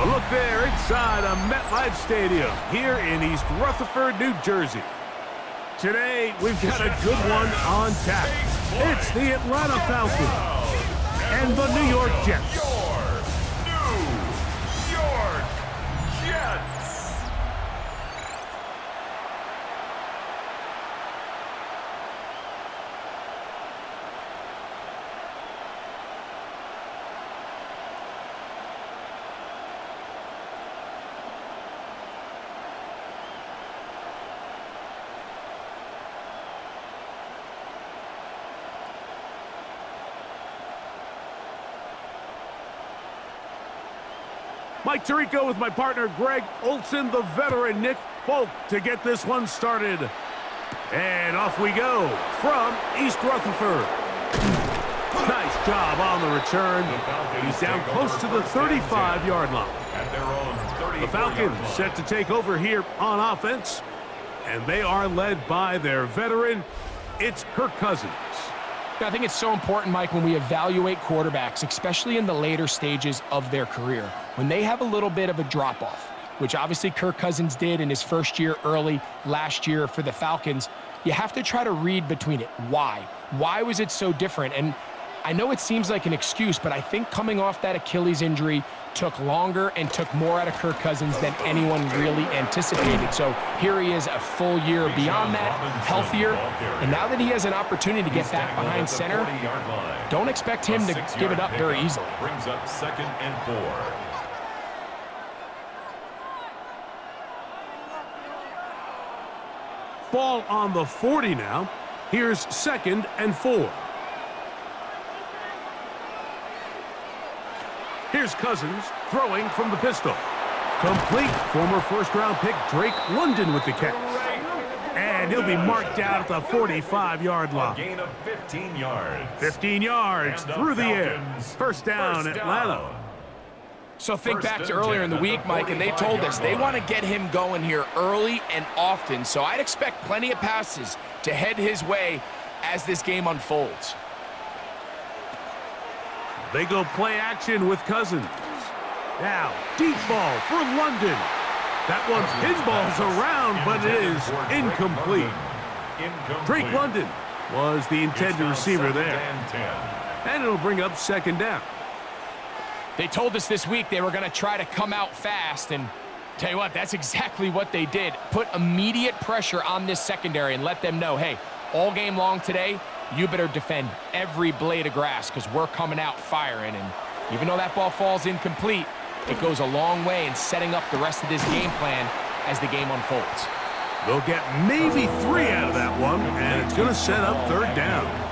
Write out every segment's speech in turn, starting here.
A look there inside a MetLife Stadium here in East Rutherford, New Jersey. Today, we've got a good one on tap. It's the Atlanta Falcons and the New York Jets. New York Jets. Mike Tirico with my partner Greg Olson, the veteran Nick Folk to get this one started. And off we go from East Rutherford. Nice job on the return. He's down close to the 35-yard line. The Falcons set to take over here on offense, and they are led by their veteran. It's Kirk Cousins. I think it's so important, Mike, when we evaluate quarterbacks, especially in the later stages of their career, when they have a little bit of a drop-off, which obviously Kirk Cousins did in his first year early last year for the Falcons, you have to try to read between it. Why? Why was it so different? And I know it seems like an excuse, but I think coming off that Achilles injury took longer and took more out of Kirk Cousins than anyone really anticipated. So here he is a full year beyond that, healthier, and now that he has an opportunity to get back behind center, don't expect him to give it up very easily. Brings up 2nd and 4. Ball on the 40 now. Here's 2nd and 4. Here's Cousins throwing from the pistol. Complete. Former first-round pick Drake London with the catch. And he'll be marked down at the 45-yard line. A gain of 15 yards. 15 yards through the air. First down, Atlanta. So think back to earlier in the week, Mike, and they told us they want to get him going here early and often. So I'd expect plenty of passes to head his way as this game unfolds. They go play action with Cousins. Now, deep ball for London. That one pinballs around, but it is incomplete. Drake London was the intended receiver there. And it'll bring up 2nd down. They told us this week they were going to try to come out fast, and tell you what, that's exactly what they did. Put immediate pressure on this secondary and let them know, hey, all game long today, you better defend every blade of grass because we're coming out firing. And even though that ball falls incomplete, it goes a long way in setting up the rest of this game plan as the game unfolds. They'll get maybe 3 out of that one, and it's going to set up 3rd down.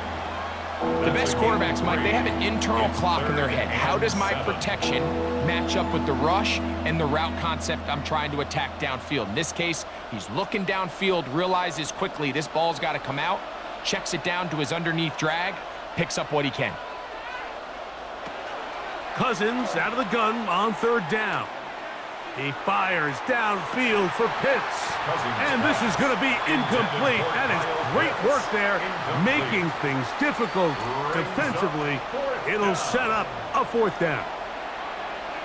The best quarterbacks, Mike, they have an internal clock in their head. How does my protection match up with the rush and the route concept I'm trying to attack downfield? In this case, he's looking downfield, realizes quickly this ball's got to come out, checks it down to his underneath drag, picks up what he can. Cousins out of the gun on 3rd down. He fires downfield for Pitts. And this is going to be incomplete. That is great work there, making things difficult defensively. It'll set up a 4th down.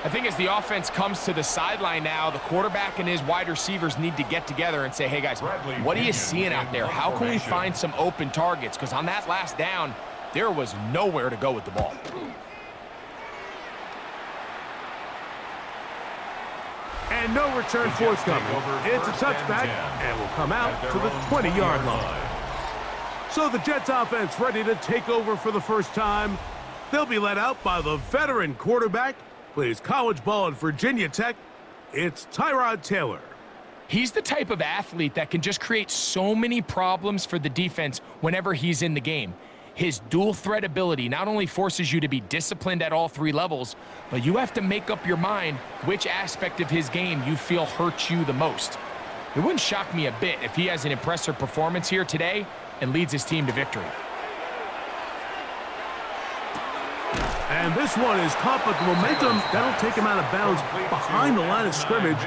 I think as the offense comes to the sideline now, the quarterback and his wide receivers need to get together and say, hey, guys, what are you seeing out there? How can we find some open targets? Because on that last down, there was nowhere to go with the ball. And no return forthcoming. It's a touchback and will come out to the 20-yard line. So the Jets offense ready to take over for the first time. They'll be led out by the veteran quarterback, plays college ball at Virginia Tech. It's Tyrod Taylor. He's the type of athlete that can just create so many problems for the defense whenever he's in the game. His dual threat ability not only forces you to be disciplined at all 3 levels, but you have to make up your mind which aspect of his game you feel hurts you the most. It wouldn't shock me a bit if he has an impressive performance here today and leads his team to victory. And this one is caught, but the momentum, that'll take him out of bounds behind the line of scrimmage.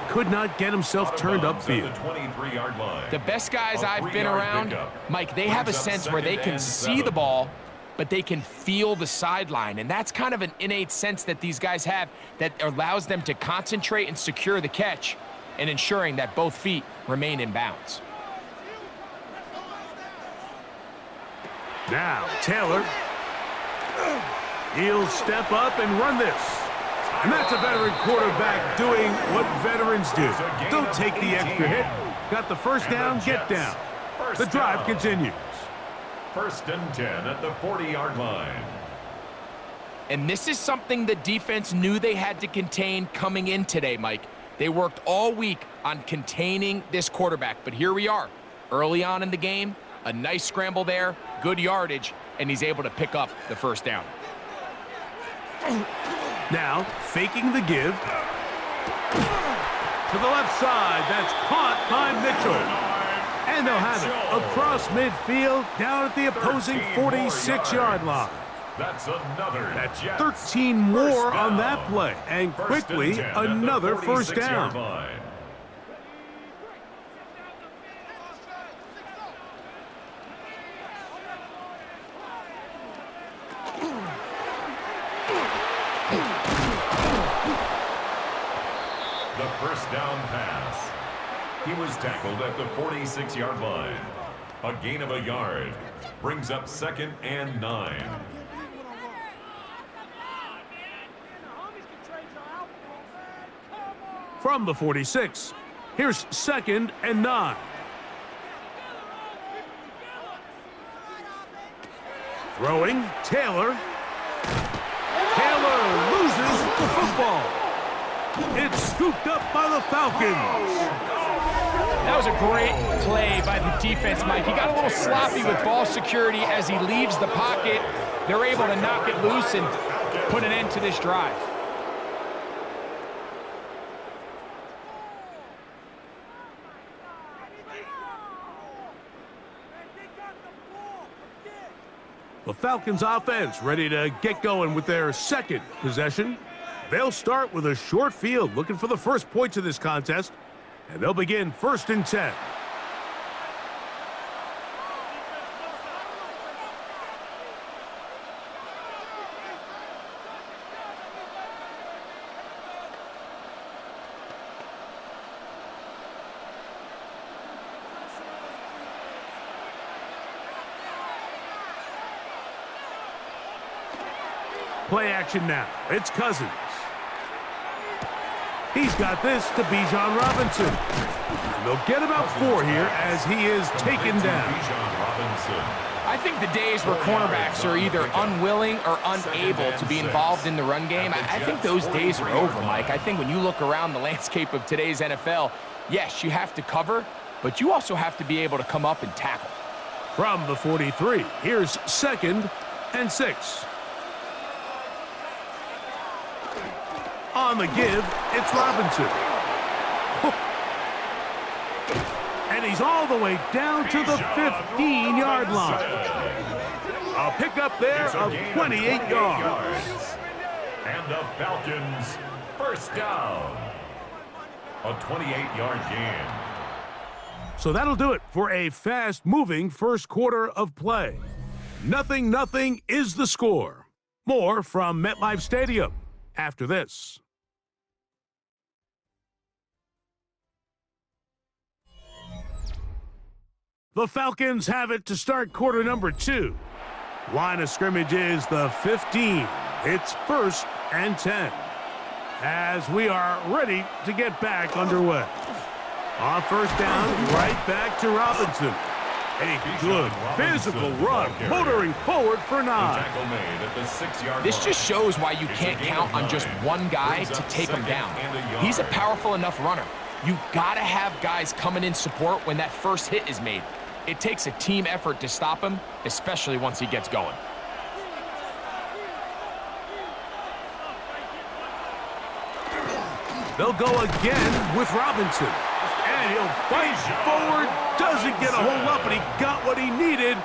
Could not get himself turned upfield. The best guys I've been around, Mike, they have a sense where they can see the ball but they can feel the sideline. And that's kind of an innate sense that these guys have that allows them to concentrate and secure the catch and ensuring that both feet remain in bounds. Now, Taylor. He'll step up and run this. And that's a veteran quarterback doing what veterans do. Don't take the extra hit. Got the first down, get down. The drive continues. 1st and 10 at the 40-yard line. And this is something the defense knew they had to contain coming in today, Mike. They worked all week on containing this quarterback, but here we are. Early on in the game, a nice scramble there, good yardage, and he's able to pick up the first down. Now, faking the give. To the left side, that's caught by Mitchell. And they'll have it across midfield down at the opposing 46-yard line. That's another. That's 13 more on that play. And quickly, another first down. The first down pass. He was tackled at the 46-yard line. A gain of a yard. Brings up 2nd and 9. From the 46, here's 2nd and 9. Throwing, Taylor. Taylor loses the football. It's scooped up by the Falcons. That was a great play by the defense, Mike. He got a little sloppy with ball security as he leaves the pocket. They're able to knock it loose and put an end to this drive. The Falcons offense ready to get going with their second possession. They'll start with a short field, looking for the first points of this contest, and they'll begin 1st and 10. Play action now. It's Cousins. He's got this to Bijan Robinson. And they'll get about 4 here as he is taken down. I think the days where cornerbacks are either unwilling or unable to be involved in the run game, I think those days are over, Mike. I think when you look around the landscape of today's NFL, yes, you have to cover, but you also have to be able to come up and tackle. From the 43, here's 2nd and 6. On the give, it's Robinson. And he's all the way down to the 15-yard line. A pickup there of 28 yards. And the Falcons, first down. A 28-yard gain. So that'll do it for a fast-moving first quarter of play. 0-0 is the score. More from MetLife Stadium after this. The Falcons have it to start quarter number 2. Line of scrimmage is the 15. It's 1st and 10. As we are ready to get back underway. On first down, right back to Robinson. A good physical run, motoring forward for 9. This just shows why you can't count on just one guy to take him down. He's a powerful enough runner. You gotta have guys coming in support when that first hit is made. It takes a team effort to stop him, especially once he gets going. They'll go again with Robinson. And he'll fight forward, doesn't get a hold up, and he got what he needed.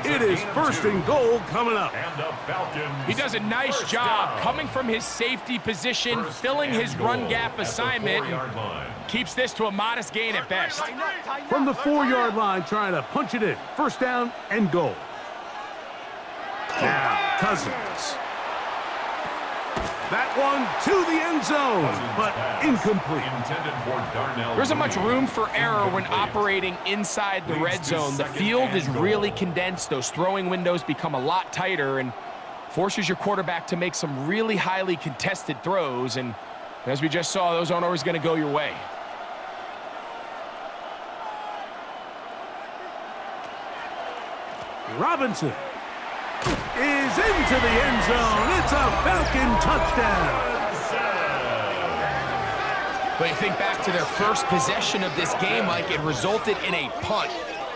It is 1st and goal coming up. And the Falcons, he does a nice job coming from his safety position, filling his run gap assignment, keeps this to a modest gain at best. From the 4-yard line, trying to punch it in. 1st down and goal. Now, Cousins. That one to the end zone, but incomplete. There isn't much room for error when operating inside the red zone. The field is really condensed. Those throwing windows become a lot tighter and forces your quarterback to make some really highly contested throws. And as we just saw, those aren't always going to go your way. Robinson is into the end zone. It's a Falcon touchdown. But you think back to their first possession of this game, Mike, it resulted in a punt.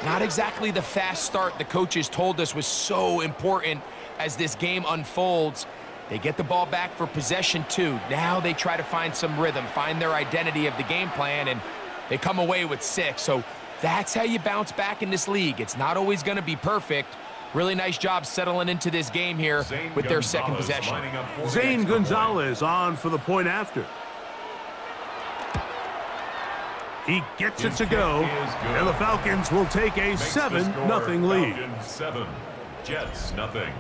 Not exactly the fast start the coaches told us was so important as this game unfolds. They get the ball back for possession 2. Now they try to find some rhythm, find their identity of the game plan, and they come away with 6. So that's how you bounce back in this league. It's not always going to be perfect. Really nice job settling into this game here with their second possession. Zane Gonzalez on for the point after. He gets it to go, and the Falcons will take a 7-0 lead. 7, Jets nothing.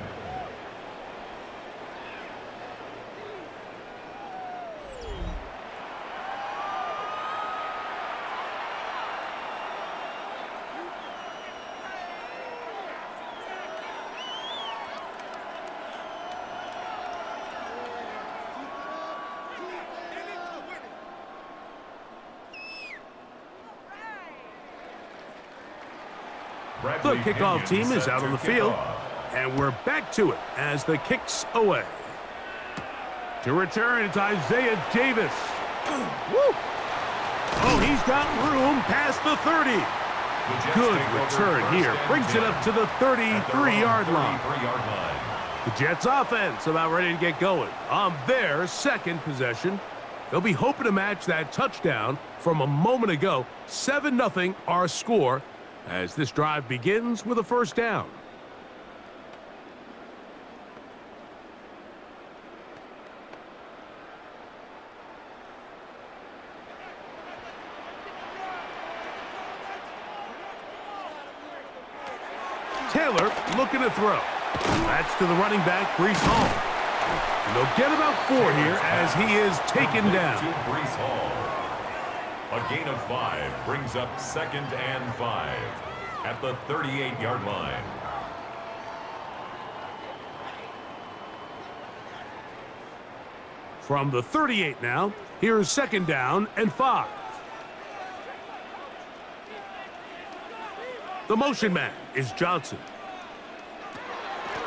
The kickoff team is out on the field, and we're back to it as the kick's away. To return, it's Isaiah Davis. Woo! Oh, he's got room past the 30. Good return here. Brings it up to the 33-yard line. The Jets offense about ready to get going on their second possession. They'll be hoping to match that touchdown from a moment ago. 7-0 our score, as this drive begins with a first down. Taylor looking to throw. That's to the running back, Breece Hall. And they'll get about 4 here as he is taken down. Breece Hall. A gain of 5 brings up 2nd and 5 at the 38-yard line. From the 38 now, here's 2nd down and 5. The motion man is Johnson.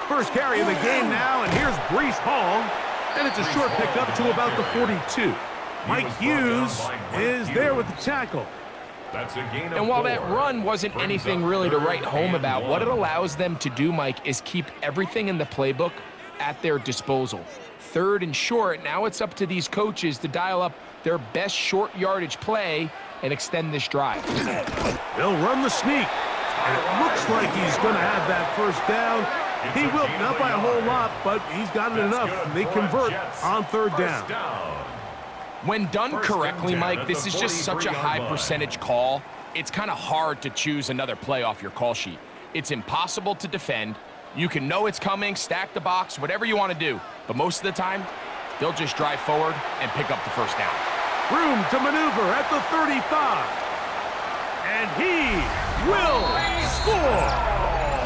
First carry of the game now, and here's Breece Hall. And it's a short pickup to about the 42. Mike Hughes is there with the tackle. That's a gain of And while 4. that run wasn't anything really to write home about, what it allows them to do, Mike, is keep everything in the playbook at their disposal. 3rd and short, now it's up to these coaches to dial up their best short yardage play and extend this drive. They'll run the sneak. And it looks like he's going to have that first down. He will, not by a whole lot, but he's got it enough. They convert on 3rd down. When done correctly, Mike, this is just such a high percentage call. It's kind of hard to choose another play off your call sheet. It's impossible to defend. You can know it's coming, stack the box, whatever you want to do. But most of the time, they'll just drive forward and pick up the first down. Room to maneuver at the 35. And he will score.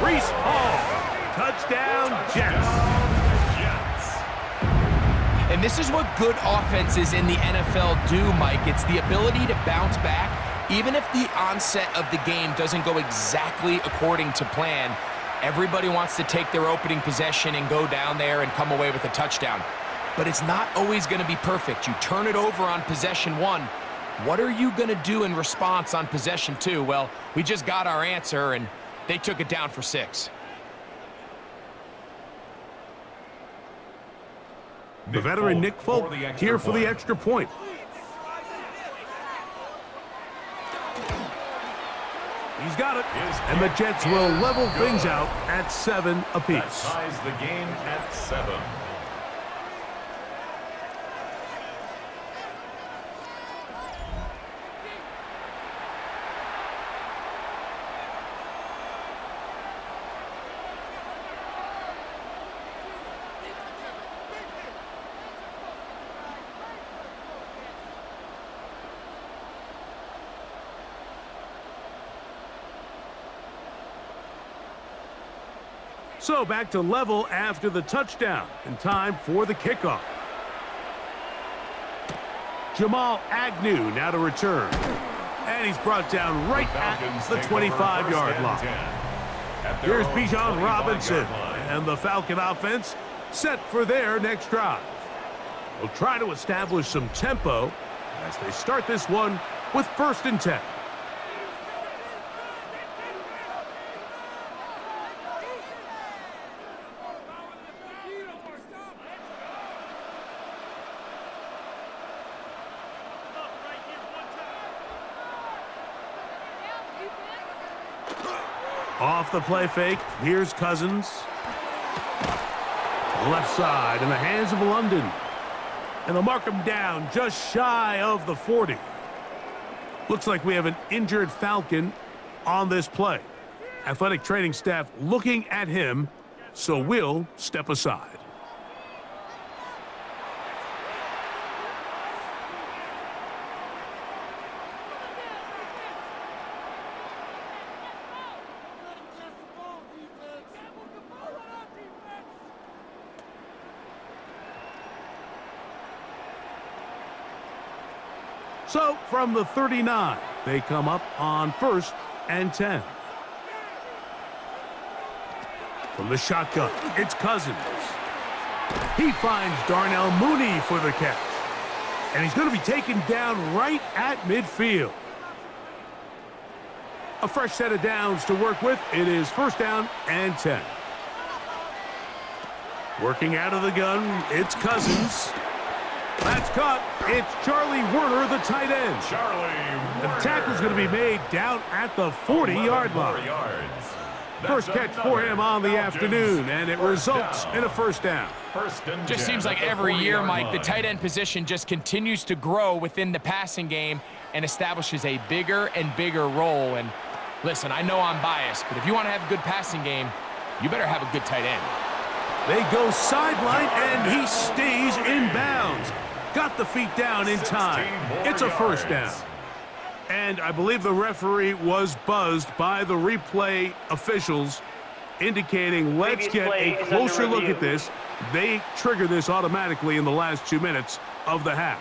Breece Hall. Touchdown, Jets. And this is what good offenses in the NFL do, Mike. It's the ability to bounce back. Even if the onset of the game doesn't go exactly according to plan, everybody wants to take their opening possession and go down there and come away with a touchdown. But it's not always going to be perfect. You turn it over on possession 1. What are you going to do in response on possession 2? Well, we just got our answer, and they took it down for 6. The veteran Nick Folk here for the extra point. He's got it. And the Jets will level things out at 7 apiece. That ties the game at 7. So back to level after the touchdown, and time for the kickoff. Jamal Agnew now to return. And he's brought down right at the 25-yard line. Here's Bijan Robinson, and the Falcon offense set for their next drive. They'll try to establish some tempo as they start this one with 1st and 10. Off the play fake, here's Cousins. Left side in the hands of London. And they'll mark him down just shy of the 40. Looks like we have an injured Falcon on this play. Athletic training staff looking at him, so we'll step aside. So, from the 39, they come up on 1st and 10. From the shotgun, it's Cousins. He finds Darnell Mooney for the catch. And he's going to be taken down right at midfield. A fresh set of downs to work with. It is 1st down and 10. Working out of the gun, it's Cousins. That's caught. It's Charlie Werner, the tight end. The tackle's going to be made down at the 40-yard line. First catch for him on the afternoon, and it results in a 1st down. Just seems like every year, Mike, the tight end position just continues to grow within the passing game and establishes a bigger and bigger role. And listen, I know I'm biased, but if you want to have a good passing game, you better have a good tight end. They go sideline, and he stays in bounds. Got the feet down in time. It's a 1st down. And I believe the referee was buzzed by the replay officials, indicating let's get a closer look at this. They trigger this automatically in the last 2 minutes of the half.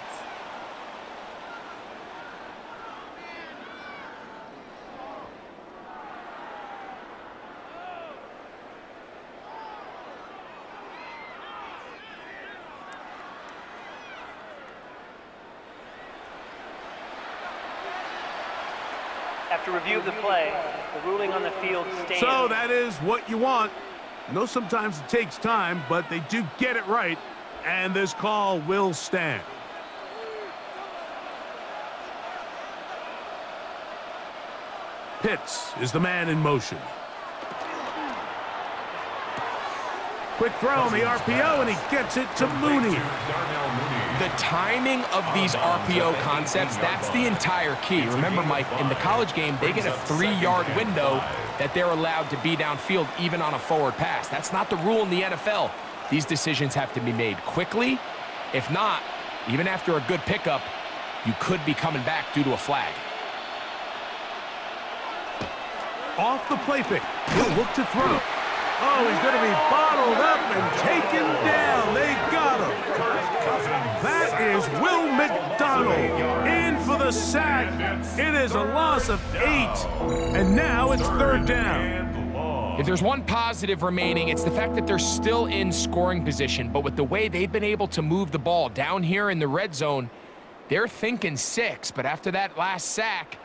After review of the play, the ruling on the field stands. So that is what you want. I know sometimes it takes time, but they do get it right, and this call will stand. Pitts is the man in motion. Quick throw on the RPO, and he gets it to Mooney. The timing of these RPO concepts, that's the entire key. Remember, Mike, in the college game, they get a 3-yard window that they're allowed to be downfield even on a forward pass. That's not the rule in the NFL. These decisions have to be made quickly. If not, even after a good pickup, you could be coming back due to a flag. Off the play fake. He'll look to throw. Oh, he's going to be bottled up and taken down. They got him. That is Will McDonald in for the sack. It is a loss of 8, and now it's 3rd down. If there's one positive remaining, it's the fact that they're still in scoring position, but with the way they've been able to move the ball down here in the red zone, they're thinking 6, but after that last sack,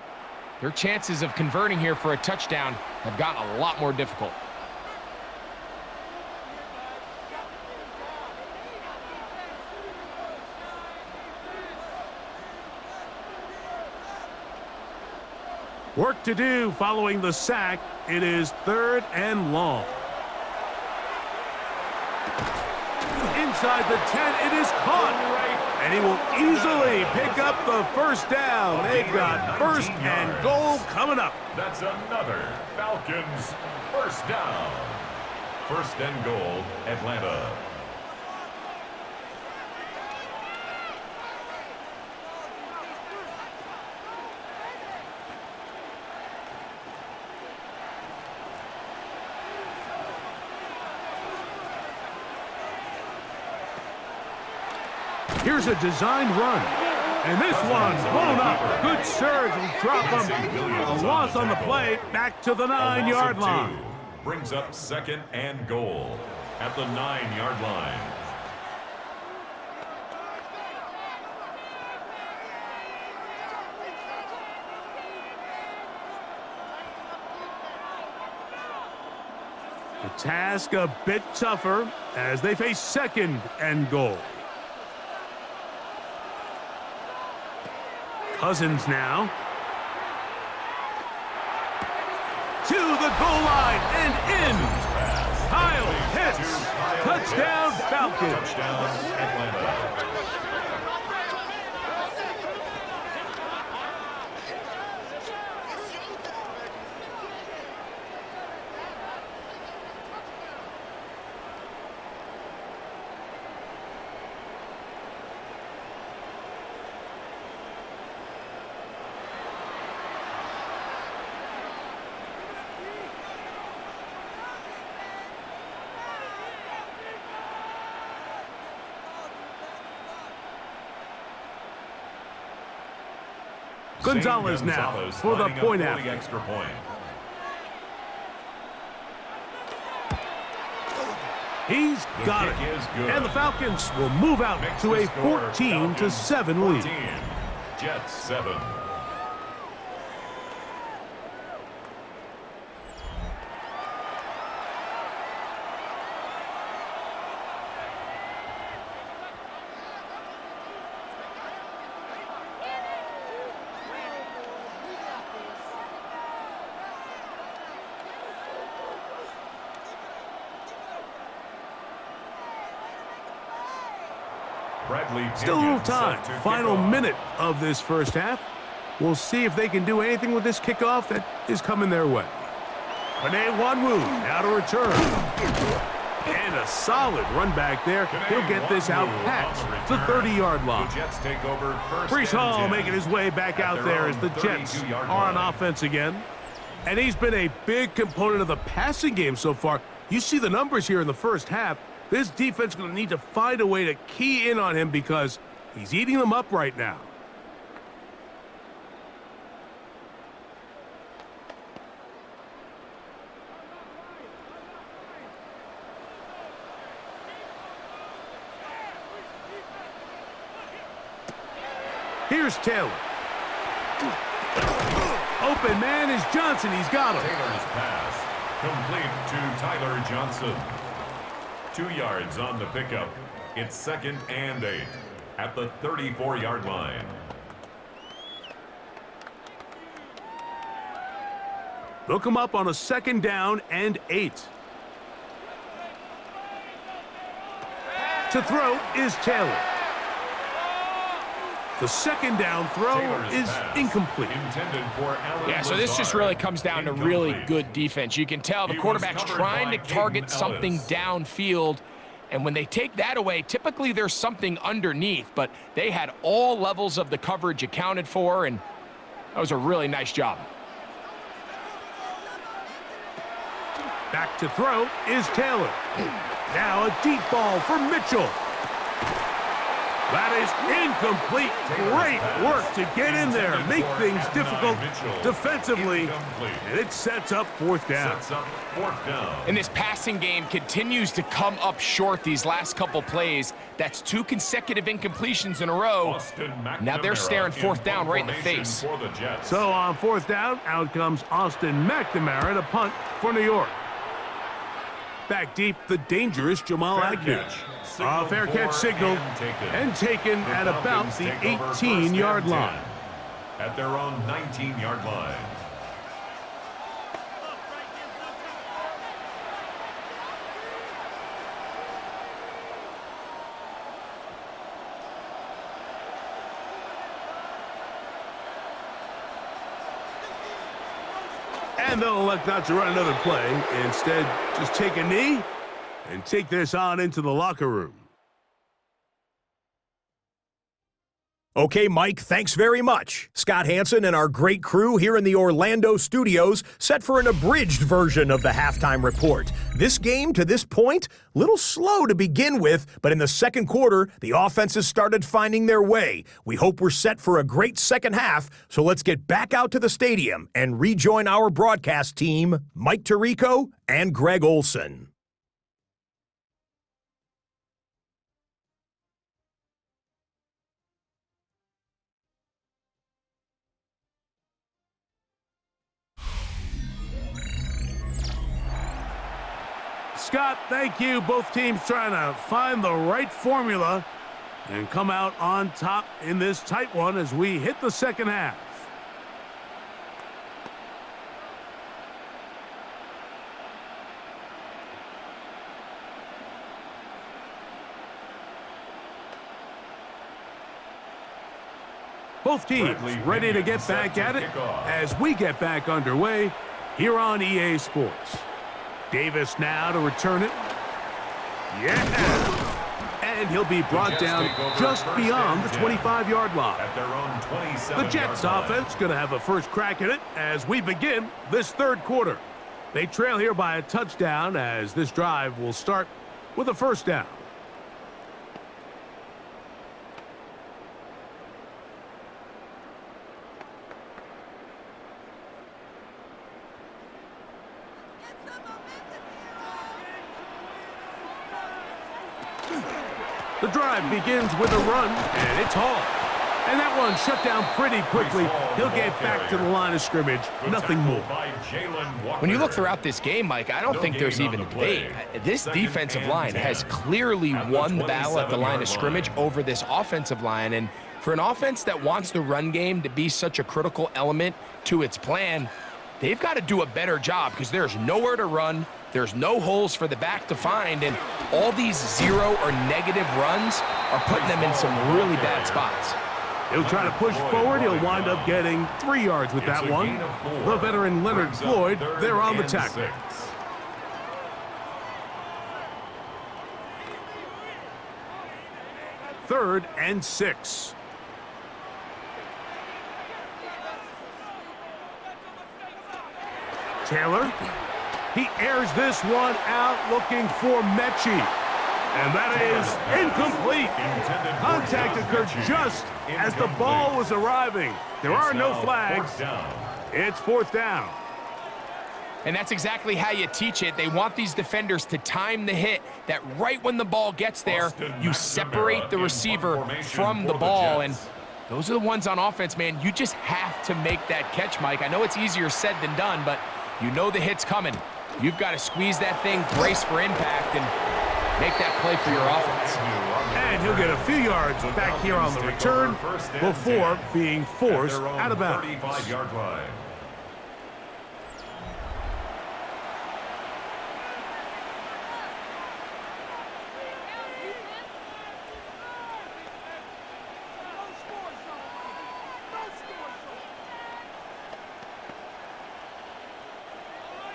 their chances of converting here for a touchdown have gotten a lot more difficult. Work to do following the sack. It is 3rd and long. Inside the 10, it is caught. And he will easily pick up the 1st down. They've got 1st and goal coming up. That's another Falcons 1st down. 1st and goal, Atlanta. Here's a designed run. And this one blown up. Good surge will drop him. A loss on the play, back to the 9-yard line. Brings up 2nd and goal at the 9-yard line. The task a bit tougher as they face 2nd and goal. Cousins now. To the goal line and in. Kyle hits. Touchdown Falcons. Touchdown Atlanta. Gonzalez now for the point after. Extra point. He's got it. And the Falcons will move out to a 14-7 lead. 14, Jets 7. Still a little time. Final minute of this first half. We'll see if they can do anything with this kickoff that is coming their way. Panay Wanwu now to return. And a solid run back there. He'll get this out past the 30-yard line. The Jets take over first. Brees Hall making his way back out there as the Jets are on offense again. And he's been a big component of the passing game so far. You see the numbers here in the first half. This defense is going to need to find a way to key in on him because he's eating them up right now. Here's Taylor. Open man is Johnson. He's got him. Taylor's pass complete to Tyler Johnson. 2 yards on the pickup. It's 2nd and 8 at the 34-yard line. Look him up on a 2nd down and 8. To throw is Taylor. The 2nd down throw is incomplete. Yeah, so this just really comes down to really good defense. You can tell the quarterback's trying to target something downfield, and when they take that away, typically there's something underneath, but they had all levels of the coverage accounted for, and that was a really nice job. Back to throw is Taylor. Now a deep ball for Mitchell. That is incomplete. Great work to get in there, make things difficult defensively, and it sets up 4th down. And this passing game continues to come up short these last couple plays. That's 2 consecutive incompletions in a row. Now they're staring 4th down right in the face. So on 4th down, out comes Austin McNamara to punt for New York. Back deep, the dangerous Jamal Agnew. Fair catch signal and taken at about the 18-yard line. At their own 19-yard line. And they'll elect not to run another play. Instead, just take a knee and take this on into the locker room. Okay, Mike, thanks very much. Scott Hansen and our great crew here in the Orlando studios set for an abridged version of the halftime report. This game, to this point, a little slow to begin with, but in the second quarter, the offenses started finding their way. We hope we're set for a great second half, so let's get back out to the stadium and rejoin our broadcast team, Mike Tirico and Greg Olson. Scott, thank you. Both teams trying to find the right formula and come out on top in this tight one as we hit the second half. Both teams ready to get back at it as we get back underway here on EA Sports. Davis now to return it. Yeah! And he'll be brought down just beyond the 25-yard line. The Jets offense going to have a first crack at it as we begin this third quarter. They trail here by a touchdown as this drive will start with a first down. The drive begins with a run, and it's Hall. And that one shut down pretty quickly. He'll get back to the line of scrimmage, nothing more. When you look throughout this game, Mike, I don't think there's even a debate. This defensive line has clearly won the battle at the line of scrimmage over this offensive line. And for an offense that wants the run game to be such a critical element to its plan, they've got to do a better job because there's nowhere to run. There's no holes for the back to find, and all these zero or negative runs are putting them in some really bad spots. He'll try to push forward. He'll wind up getting 3 yards with that one. The veteran Leonard Floyd, they're on the tackle. Third and 6. Taylor. He airs this one out looking for Mechie. And that is incomplete. Contact occurred just as the ball was arriving. There are no flags. It's fourth down. And that's exactly how you teach it. They want these defenders to time the hit, that right when the ball gets there, you separate the receiver from the ball. And those are the ones on offense, man. You just have to make that catch, Mike. I know it's easier said than done, but you know the hit's coming. You've got to squeeze that thing, brace for impact, and make that play for your offense. And he'll get a few yards back here on the return before being forced out of bounds.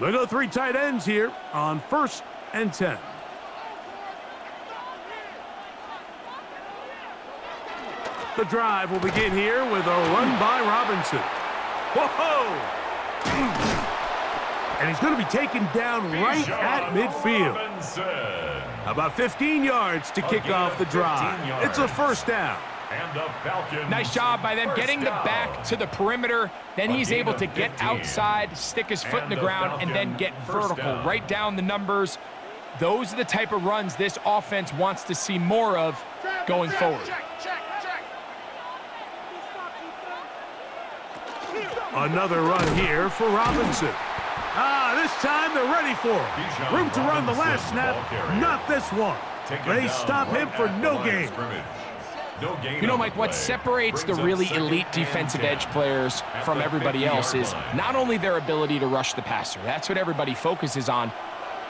They go 3 tight ends here on 1st and 10. The drive will begin here with a run by Robinson. Whoa! And he's going to be taken down right at midfield. About 15 yards to kick off the drive. It's a first down. Nice job by them getting the back to the perimeter. Then he's able to get outside, stick his foot in the ground, and then get vertical right down the numbers. Those are the type of runs this offense wants to see more of going forward. Another run here for Robinson. This time they're ready for him. Room to run the last snap, not this one. They stop him for no gain. You know, Mike, what separates the really elite defensive edge players from everybody else is not only their ability to rush the passer. That's what everybody focuses on.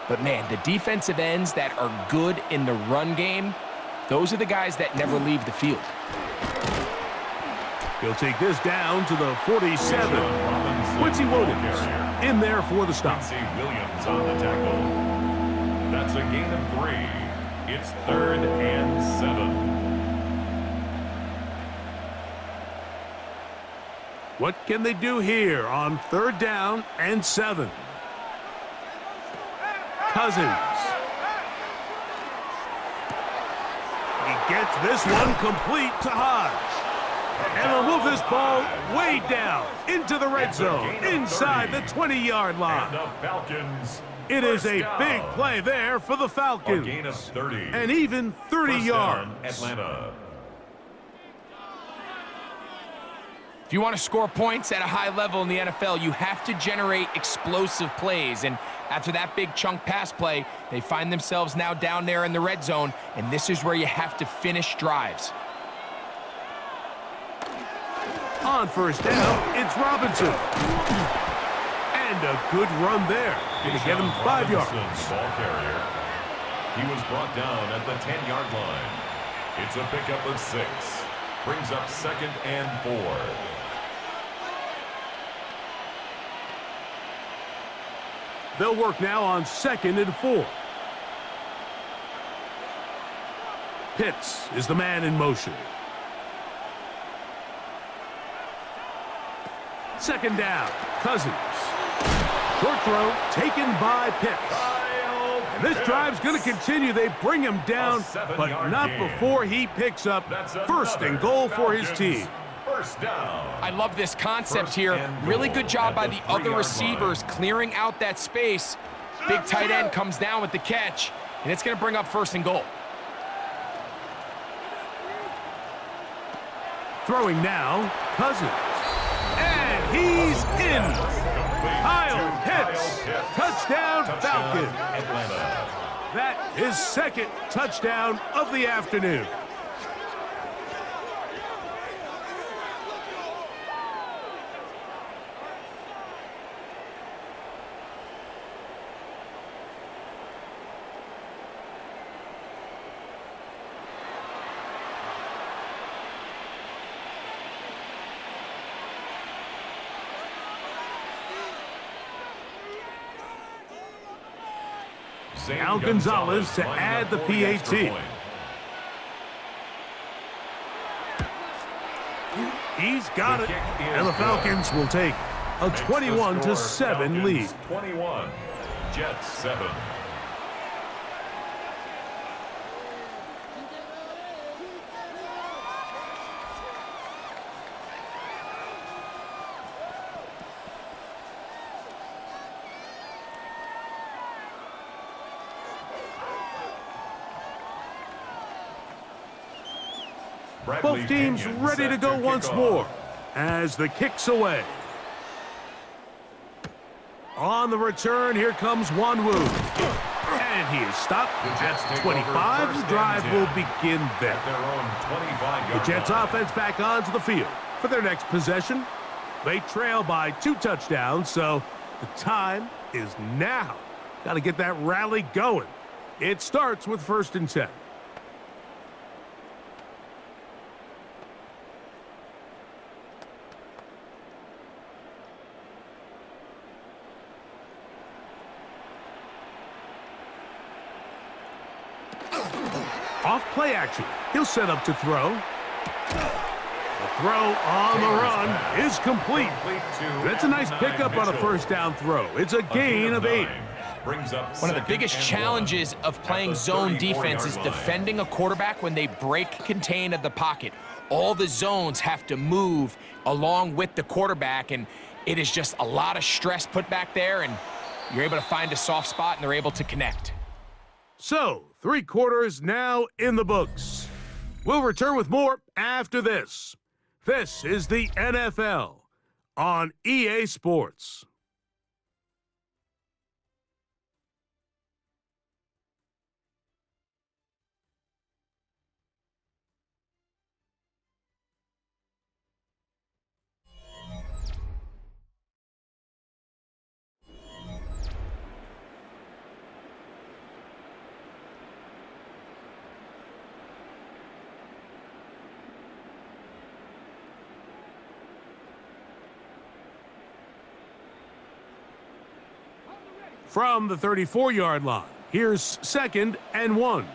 But, man, the defensive ends that are good in the run game, those are the guys that never leave the field. He'll take this down to the 47. Quincy Williams in there for the stop. Quincy Williams on the tackle. That's a gain of 3. It's 3rd and 7. What can they do here on 3rd down and 7? Cousins. He gets this one complete to Hodge. And they'll move this ball way down into the red zone, inside the 20-yard line. And the Falcons. It is a First big down. play there for the Falcons. A gain of 30. And even 30 First yards. down, Atlanta. If you want to score points at a high level in the NFL, you have to generate explosive plays. And after that big chunk pass play, they find themselves now down there in the red zone, and this is where you have to finish drives. On 1st down, it's Robinson. And a good run there. Going to get him 5 yards. Ball carrier. He was brought down at the 10-yard line. It's a pickup of 6. Brings up 2nd and 4. They'll work now on 2nd and 4. Pitts is the man in motion. 2nd down, Cousins. Short throw taken by Pitts. And this drive's going to continue. They bring him down, but not before he picks up 1st and goal for his team. First down. I love this concept here. Really good job by the other receivers clearing out that space. Big tight end comes down with the catch, and it's going to bring up 1st and goal. Throwing now, Cousins. And he's in. Kyle Pitts. Touchdown, Falcons. Atlanta. That is 2nd touchdown of the afternoon. Now Gonzalez to add the PAT. He's got it. And the Falcons will take a 21-7 lead. 21. Jets 7. Both teams ready to go once more as the kick's away. On the return, here comes Wanwu. And he is stopped at 25. The drive will begin there. The Jets offense back onto the field for their next possession. They trail by 2 touchdowns, so the time is now. Got to get that rally going. It starts with 1st and 10. Off play action. He'll set up to throw. The throw on the run is complete. That's a nice pickup on a 1st down throw. It's a gain of 8. One of the biggest challenges of playing zone defense is defending a quarterback when they break contain of the pocket. All the zones have to move along with the quarterback, and it is just a lot of stress put back there, and you're able to find a soft spot, and they're able to connect. So, 3 quarters now in the books. We'll return with more after this. This is the NFL on EA Sports. From the 34-yard line, here's 2nd and 1.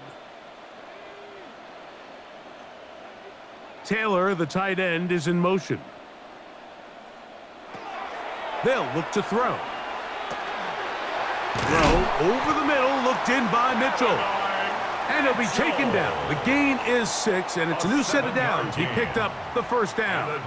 Taylor, the tight end, is in motion. They'll look to throw. Throw over the middle, looked in by Mitchell. And he'll be taken down. The gain is 6, and it's a new set of downs. He picked up the first down.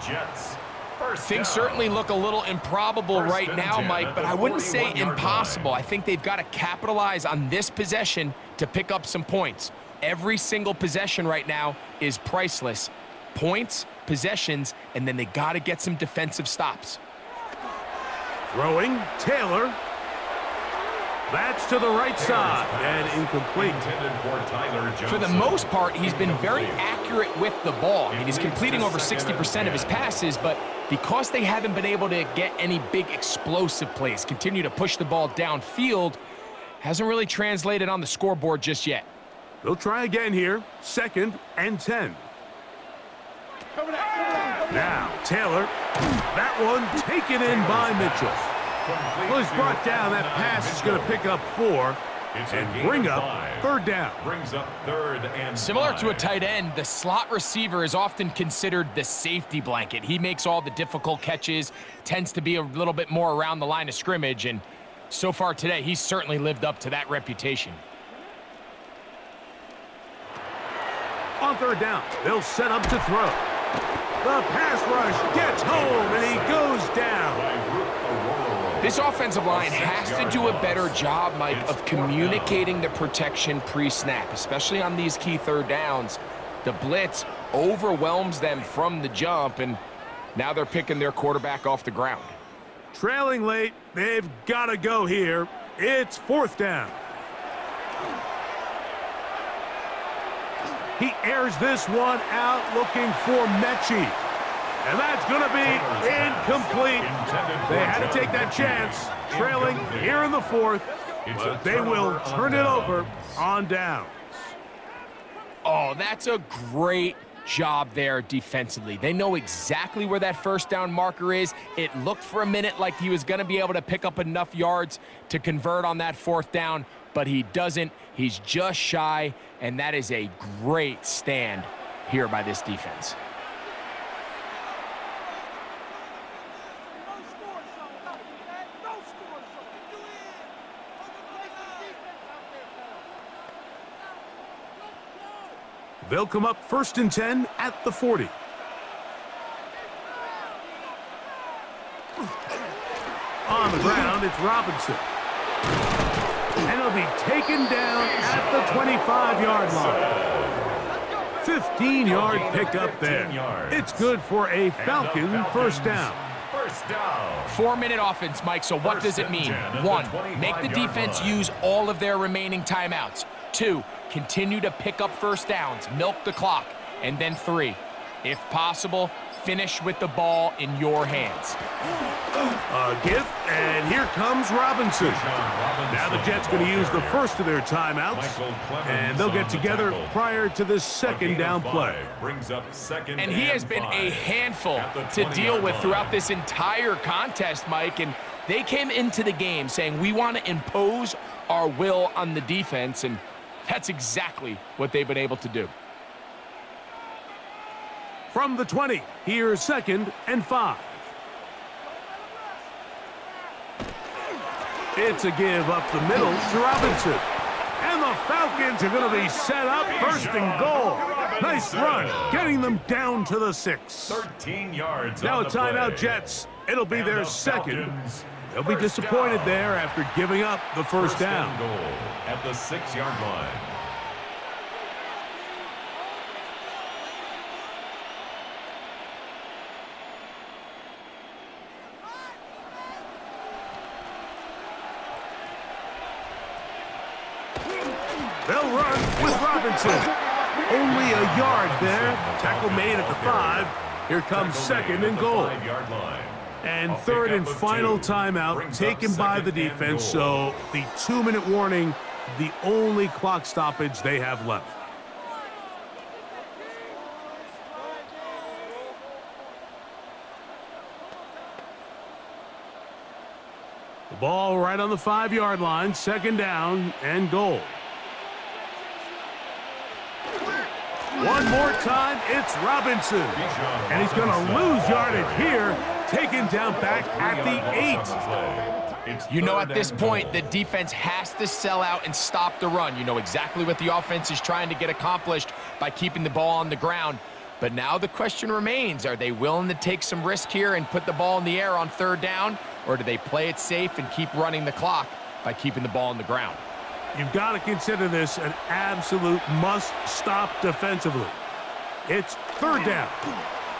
Things certainly look a little improbable right now, Mike, but I wouldn't say impossible. I think they've got to capitalize on this possession to pick up some points. Every single possession right now is priceless. Points, possessions, and then they got to get some defensive stops. Throwing, Taylor. That's to the right side, and incomplete. For the most part, he's been very accurate with the ball. I mean, he's completing over 60% of his passes, but because they haven't been able to get any big explosive plays, continue to push the ball downfield, hasn't really translated on the scoreboard just yet. They'll try again here, 2nd and 10. Now, Taylor, that one taken in by Mitchell. Well, he's brought down. That pass is going to pick up 4 and bring up 3rd down. Brings up 3rd and Similar to a 5. tight end, the slot receiver is often considered the safety blanket. He makes all the difficult catches, tends to be a little bit more around the line of scrimmage, and so far today, he's certainly lived up to that reputation. On 3rd down, they'll set up to throw. The pass rush gets home, and he goes down. This offensive line has to do a better job, Mike, of communicating the protection pre-snap, especially on these key 3rd downs. The blitz overwhelms them from the jump, and now they're picking their quarterback off the ground. Trailing late, they've got to go here. It's 4th down. He airs this one out looking for Mechie. And that's going to be incomplete. They had to take that chance, trailing here in the 4th, but they will turn it over on downs. Oh, that's a great job there defensively. They know exactly where that 1st down marker is. It looked for a minute like he was going to be able to pick up enough yards to convert on that 4th down, but he doesn't. He's just shy, and that is a great stand here by this defense. They'll come up 1st and 10 at the 40. On the ground, it's Robinson. And he'll be taken down at the 25-yard line. 15-yard pickup there. It's good for a Falcon 1st down. 4-minute offense, Mike, so what does it mean? 1, make the defense use all of their remaining timeouts. 2, continue to pick up 1st downs, milk the clock. And then 3, if possible, finish with the ball in your hands. A gift, and here comes Robinson. Now the Jets going to use the first of their timeouts, and they'll get together prior to this 2nd down play. And he has been a handful to deal with throughout this entire contest, Mike, and they came into the game saying we want to impose our will on the defense, and that's exactly what they've been able to do. From the 20, here's 2nd and 5. It's a give up the middle to Robinson. And the Falcons are going to be set up 1st and goal. Nice run, getting them down to the 6. 13 yards. Now a timeout, Jets. It'll be their 2nd. They'll be disappointed there after giving up the 1st down. Goal at the 6-yard line. They'll run with Robinson. Only a yard there. Tackle made at the 5. Here comes 2nd and goal. And 3rd and final timeout taken by the defense. So the 2-minute warning, the only clock stoppage they have left. The ball right on the 5-yard line. 2nd down and goal. One more time, it's Robinson. And he's going to lose yardage here taken down back at the 8. You know, at this point, the defense has to sell out and stop the run. You know exactly what the offense is trying to get accomplished by keeping the ball on the ground. But now the question remains, are they willing to take some risk here and put the ball in the air on 3rd down? Or do they play it safe and keep running the clock by keeping the ball on the ground? You've got to consider this an absolute must-stop defensively. It's 3rd down.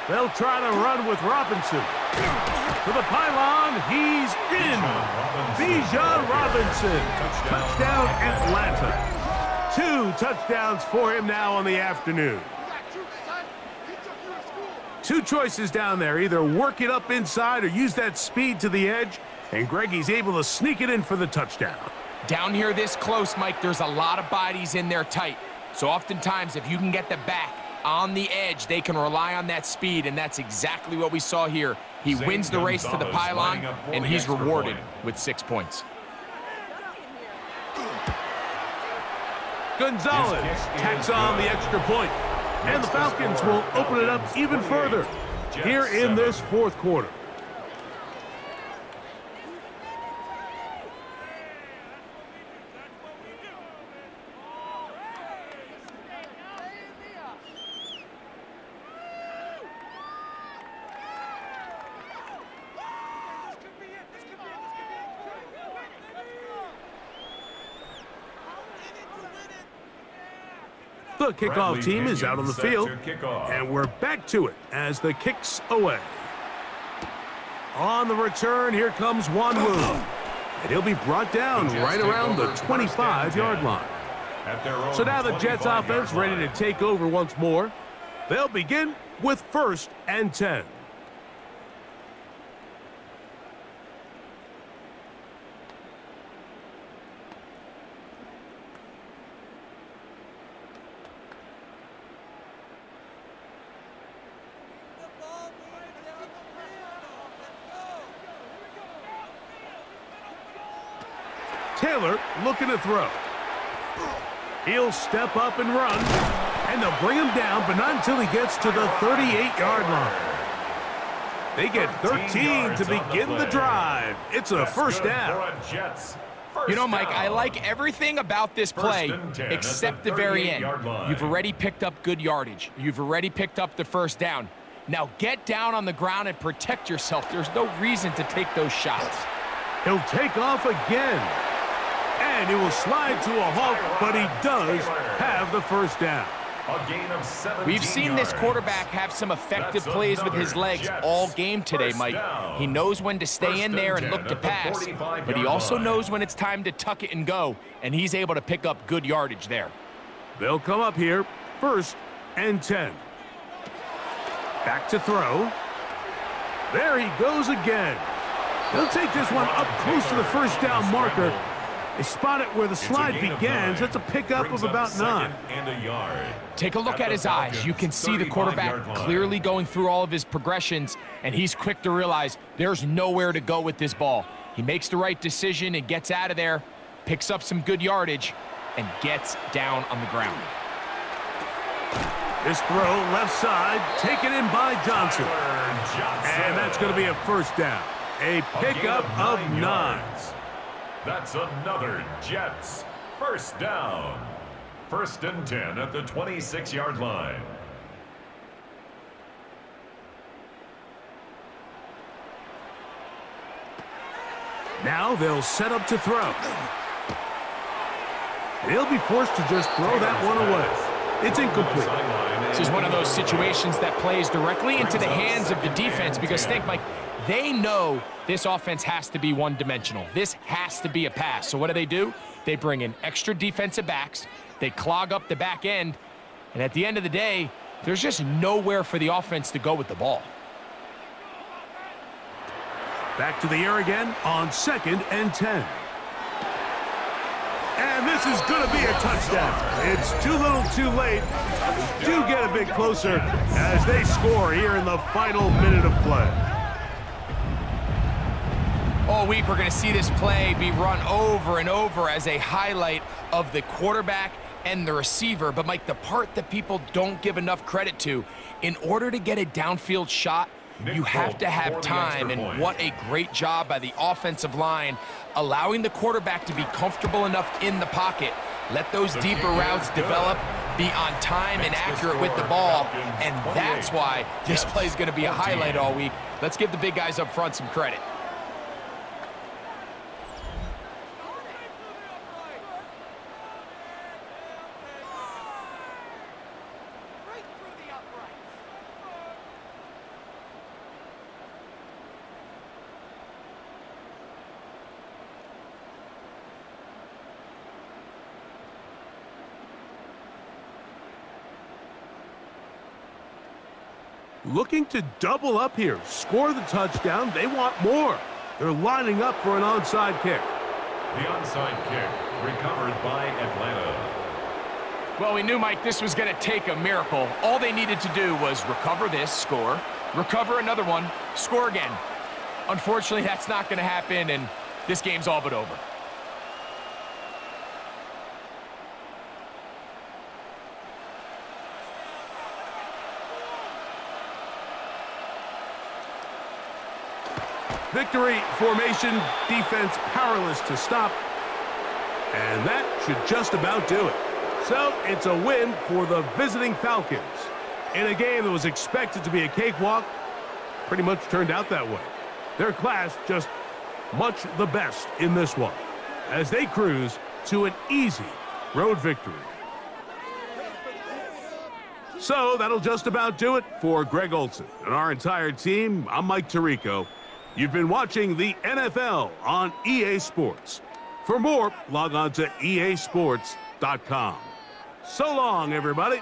They'll try to run with Robinson. To the pylon, he's in. Bijan Robinson. Touchdown, Atlanta. 2 touchdowns for him now on the afternoon. 2 choices down there. Either work it up inside or use that speed to the edge. And Greggy's able to sneak it in for the touchdown. Down here this close, Mike, there's a lot of bodies in there tight. So oftentimes, if you can get the back on the edge, they can rely on that speed, and that's exactly what we saw here. He wins the race to the pylon, and he's rewarded with 6 points. Gonzalez tacks on the extra point, and the Falcons will open it up even further here in this 4th quarter. The kickoff team is out on the field, and we're back to it as the kick's away. On the return, here comes Wanwu, and he'll be brought down right around the 25-yard line. So now the Jets offense ready to take over once more. They'll begin with 1st and 10. Taylor looking to throw. He'll step up and run, and they'll bring him down, but not until he gets to the 38-yard line. They get 13 to begin the drive. It's a 1st down. You know, Mike, I like everything about this play except the very end. You've already picked up good yardage. You've already picked up the 1st down. Now get down on the ground and protect yourself. There's no reason to take those shots. He'll take off again. And he will slide to a halt, but he does have the 1st down. A gain of 17 We've seen this quarterback have some effective plays with his legs all game today, Mike. He knows when to stay in there and look to pass, but he also knows when it's time to tuck it and go, and he's able to pick up good yardage there. They'll come up here, 1st and 10. Back to throw. There he goes again. He'll take this one up close to the 1st down marker. They spot it where the slide begins. That's a pickup of about 9. Take a look at his eyes. You can see the quarterback clearly going through all of his progressions, and he's quick to realize there's nowhere to go with this ball. He makes the right decision and gets out of there, picks up some good yardage, and gets down on the ground. This throw left side, taken in by Johnson. And that's going to be a 1st down. A pickup of 9. That's another Jets 1st down. 1st and 10 at the 26-yard line. Now they'll set up to throw. They'll be forced to just throw that one away. It's incomplete. This is one of those situations that plays directly into the hands of the defense because think, Mike, they know this offense has to be one-dimensional. This has to be a pass. So what do? They bring in extra defensive backs. They clog up the back end. And at the end of the day, there's just nowhere for the offense to go with the ball. Back to the air again on 2nd and 10. And this is going to be a touchdown. It's too little too late. Do get a bit closer as they score here in the final minute of play. All week, we're going to see this play be run over and over as a highlight of the quarterback and the receiver. But, Mike, the part that people don't give enough credit to, in order to get a downfield shot, You have to have time, and what a great job by the offensive line, allowing the quarterback to be comfortable enough in the pocket. Let those deeper routes develop, be on time and accurate with the ball, and that's why this play is going to be a highlight all week. Let's give the big guys up front some credit. Looking to double up here, score the touchdown. They want more. They're lining up for an onside kick. The onside kick recovered by Atlanta. Well, we knew, Mike, this was going to take a miracle. All they needed to do was recover this, score, recover another one, score again. Unfortunately, that's not going to happen, and this game's all but over. Victory formation, defense powerless to stop. And that should just about do it. So it's a win for the visiting Falcons. In a game that was expected to be a cakewalk, pretty much turned out that way. Their class just much the best in this one, as they cruise to an easy road victory. So that'll just about do it for Greg Olsen and our entire team. I'm Mike Tirico. You've been watching the NFL on EA Sports. For more, log on to easports.com. So long, everybody.